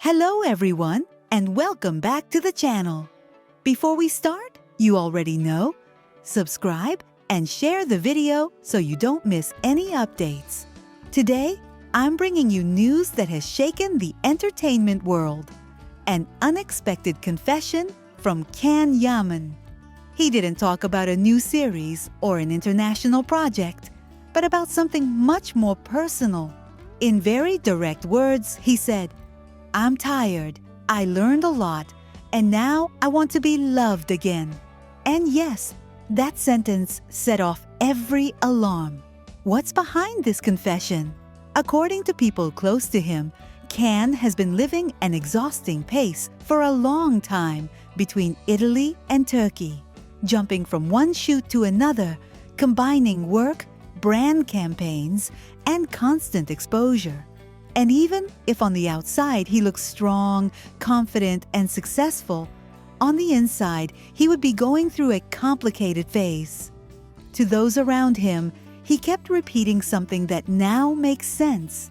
Hello everyone, and welcome back to the channel. Before we start, you already know, subscribe and share the video so you don't miss any updates. Today, I'm bringing you news that has shaken the entertainment world. An unexpected confession from Can Yaman. He didn't talk about a new series or an international project, but about something much more personal. In very direct words, he said, "I'm tired, I learned a lot, and now I want to be loved again." And yes, that sentence set off every alarm. What's behind this confession? According to people close to him, Can has been living an exhausting pace for a long time between Italy and Turkey, jumping from one shoot to another, combining work, brand campaigns, and constant exposure. And even if on the outside he looks strong, confident, and successful, on the inside he would be going through a complicated phase. To those around him, he kept repeating something that now makes sense.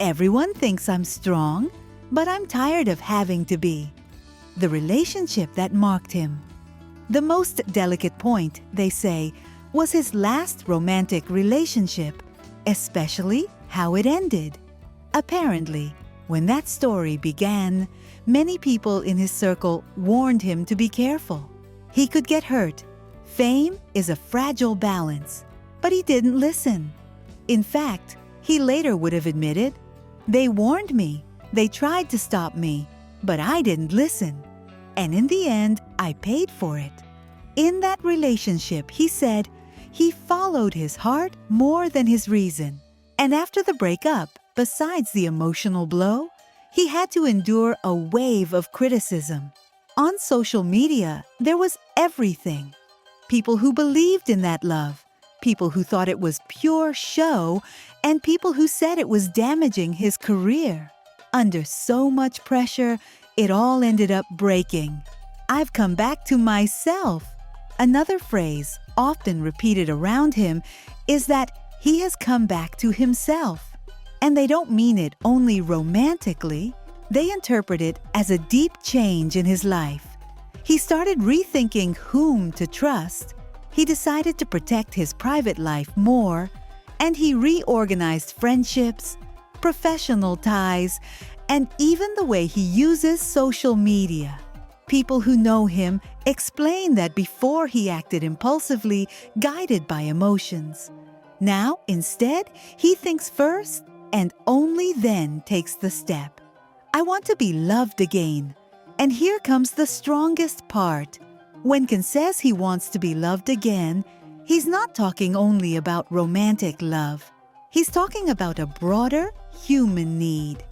"Everyone thinks I'm strong, but I'm tired of having to be." The relationship that marked him. The most delicate point, they say, was his last romantic relationship, especially how it ended. Apparently, when that story began, many people in his circle warned him to be careful. He could get hurt. Fame is a fragile balance, but he didn't listen. In fact, he later would have admitted, "They warned me, they tried to stop me, but I didn't listen. And in the end, I paid for it." In that relationship, he said, he followed his heart more than his reason. And after the breakup, besides the emotional blow, he had to endure a wave of criticism. On social media, there was everything. People who believed in that love, people who thought it was pure show, and people who said it was damaging his career. Under so much pressure, it all ended up breaking. "I've come back to myself." Another phrase often repeated around him is that he has come back to himself. And they don't mean it only romantically. They interpret it as a deep change in his life. He started rethinking whom to trust. He decided to protect his private life more, and he reorganized friendships, professional ties, and even the way he uses social media. People who know him explain that before he acted impulsively, guided by emotions. Now, instead, he thinks first and only then takes the step. "I want to be loved again." And here comes the strongest part. When Can says he wants to be loved again, he's not talking only about romantic love. He's talking about a broader human need.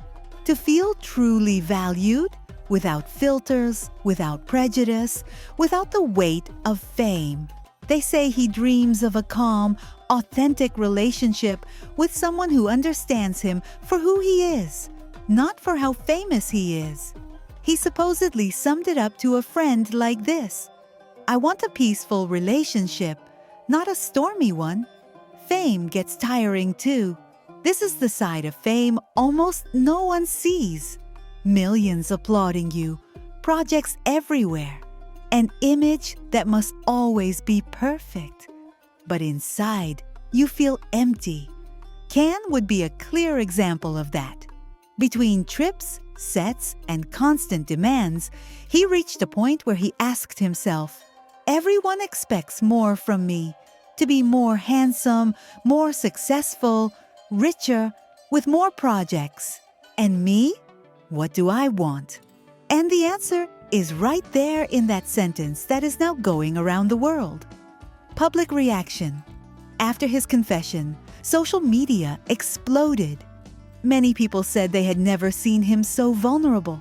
To feel truly valued, without filters, without prejudice, without the weight of fame. They say he dreams of a calm, authentic relationship with someone who understands him for who he is, not for how famous he is. He supposedly summed it up to a friend like this: "I want a peaceful relationship, not a stormy one. Fame gets tiring too. This is the side of fame almost no one sees. Millions applauding you, projects everywhere, an image that must always be perfect. But inside, you feel empty." Can would be a clear example of that. Between trips, sets, and constant demands, he reached a point where he asked himself, "Everyone expects more from me, to be more handsome, more successful, richer, with more projects. And me? What do I want?" And the answer is right there in that sentence that is now going around the world. Public reaction. After his confession, social media exploded. Many people said they had never seen him so vulnerable.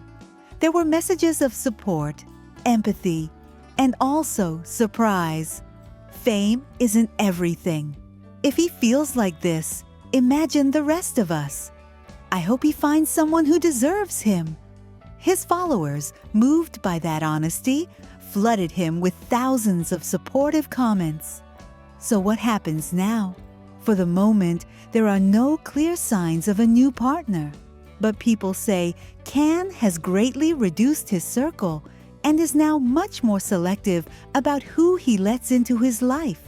There were messages of support, empathy, and also surprise. Fame isn't everything. If he feels like this, imagine the rest of us. I hope he finds someone who deserves him. His followers, moved by that honesty, flooded him with thousands of supportive comments. So what happens now? For the moment, there are no clear signs of a new partner. But people say Can has greatly reduced his circle and is now much more selective about who he lets into his life.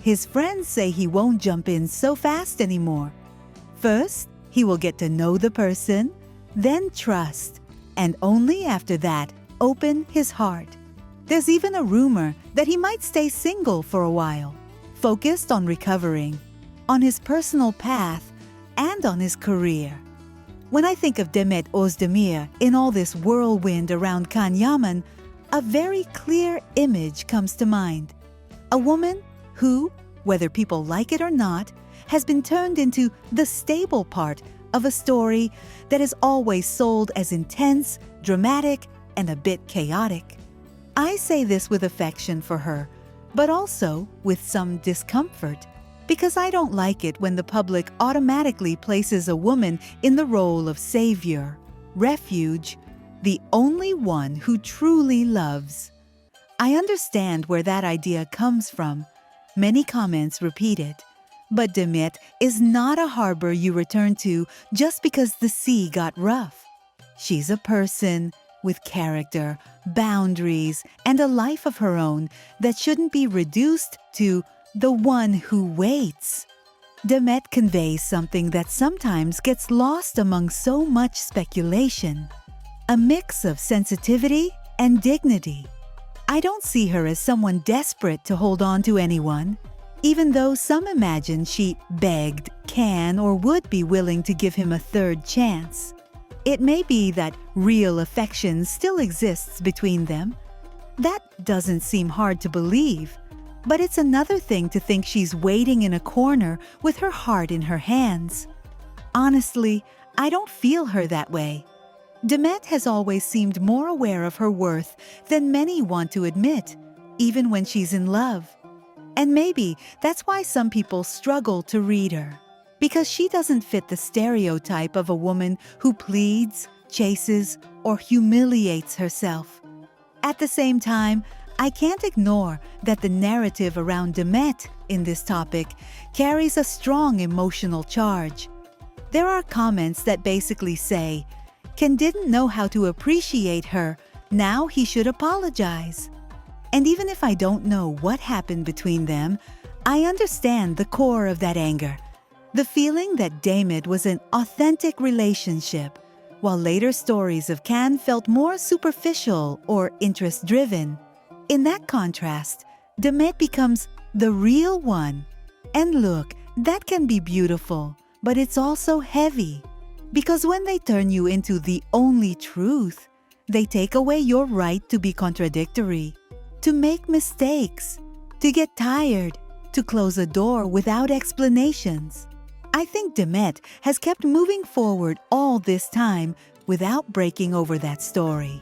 His friends say he won't jump in so fast anymore. First, he will get to know the person, then trust, and only after that, open his heart. There's even a rumor that he might stay single for a while, focused on recovering, on his personal path, and on his career. When I think of Demet Özdemir in all this whirlwind around Can Yaman, a very clear image comes to mind. A woman who, whether people like it or not, has been turned into the stable part of a story that is always sold as intense, dramatic, and a bit chaotic. I say this with affection for her, but also with some discomfort, because I don't like it when the public automatically places a woman in the role of savior, refuge, the only one who truly loves. I understand where that idea comes from. Many comments repeat it. But Demet is not a harbor you return to just because the sea got rough. She's a person with character, boundaries, and a life of her own that shouldn't be reduced to the one who waits. Demet conveys something that sometimes gets lost among so much speculation, a mix of sensitivity and dignity. I don't see her as someone desperate to hold on to anyone, even though some imagine she begged, can, or would be willing to give him a third chance. It may be that real affection still exists between them. That doesn't seem hard to believe. But it's another thing to think she's waiting in a corner with her heart in her hands. Honestly, I don't feel her that way. Demet has always seemed more aware of her worth than many want to admit, even when she's in love. And maybe that's why some people struggle to read her, because she doesn't fit the stereotype of a woman who pleads, chases, or humiliates herself. At the same time, I can't ignore that the narrative around Demet in this topic carries a strong emotional charge. There are comments that basically say, Ken didn't know how to appreciate her, now he should apologize. And even if I don't know what happened between them, I understand the core of that anger. The feeling that Demet was an authentic relationship, while later stories of Can felt more superficial or interest-driven. In that contrast, Demet becomes the real one. And look, that can be beautiful, but it's also heavy. Because when they turn you into the only truth, they take away your right to be contradictory, to make mistakes, to get tired, to close a door without explanations. I think Demet has kept moving forward all this time without breaking over that story.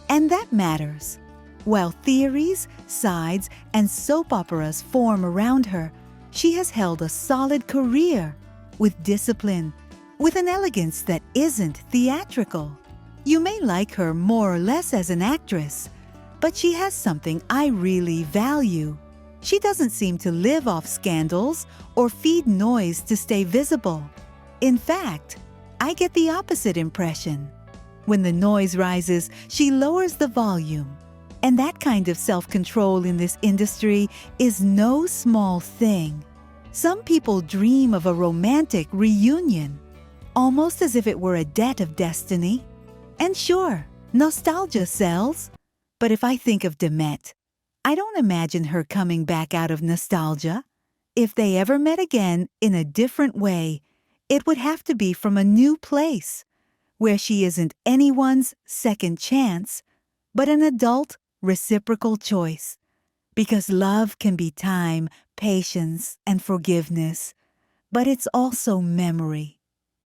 And that matters. While theories, sides, and soap operas form around her, she has held a solid career with discipline, with an elegance that isn't theatrical. You may like her more or less as an actress, but she has something I really value. She doesn't seem to live off scandals or feed noise to stay visible. In fact, I get the opposite impression. When the noise rises, she lowers the volume. And that kind of self-control in this industry is no small thing. Some people dream of a romantic reunion, almost as if it were a debt of destiny. And sure, nostalgia sells. But if I think of Demet, I don't imagine her coming back out of nostalgia. If they ever met again in a different way, it would have to be from a new place, where she isn't anyone's second chance, but an adult, reciprocal choice. Because love can be time, patience, and forgiveness, but it's also memory.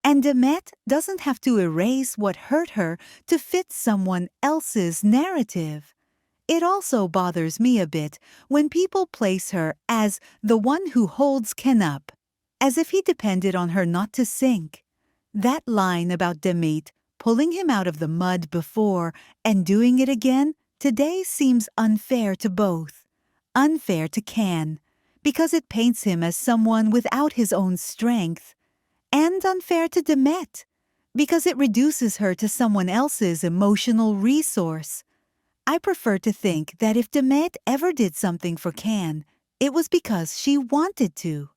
And Demet doesn't have to erase what hurt her to fit someone else's narrative. It also bothers me a bit when people place her as the one who holds Ken up, as if he depended on her not to sink. That line about Demet pulling him out of the mud before and doing it again today seems unfair to both. Unfair to Can, because it paints him as someone without his own strength, and unfair to Demet, because it reduces her to someone else's emotional resource. I prefer to think that if Demet ever did something for Can, it was because she wanted to,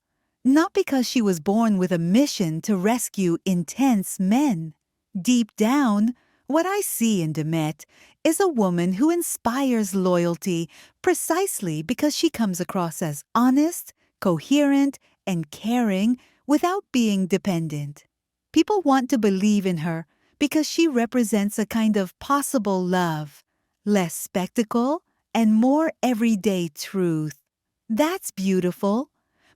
not because she was born with a mission to rescue intense men. Deep down, what I see in Demet is a woman who inspires loyalty precisely because she comes across as honest, coherent, and caring without being dependent. People want to believe in her because she represents a kind of possible love, less spectacle, and more everyday truth. That's beautiful,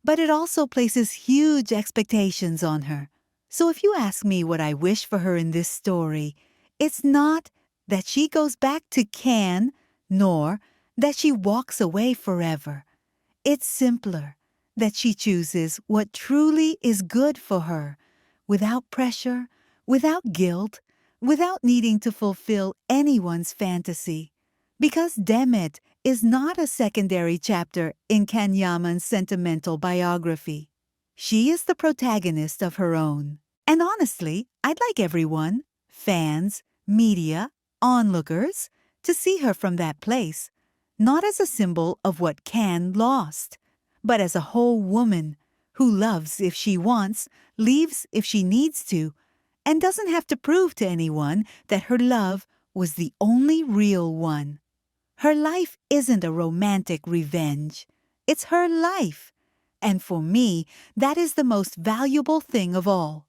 but it also places huge expectations on her. So if you ask me what I wish for her in this story, it's not that she goes back to Can, nor that she walks away forever. It's simpler that she chooses what truly is good for her, without pressure, without guilt, without needing to fulfill anyone's fantasy. Because Demet is not a secondary chapter in Can Yaman's sentimental biography. She is the protagonist of her own. And honestly, I'd like everyone, fans, media, onlookers, to see her from that place, not as a symbol of what Can lost, but as a whole woman who loves if she wants, leaves if she needs to, and doesn't have to prove to anyone that her love was the only real one. Her life isn't a romantic revenge. It's her life. And for me, that is the most valuable thing of all.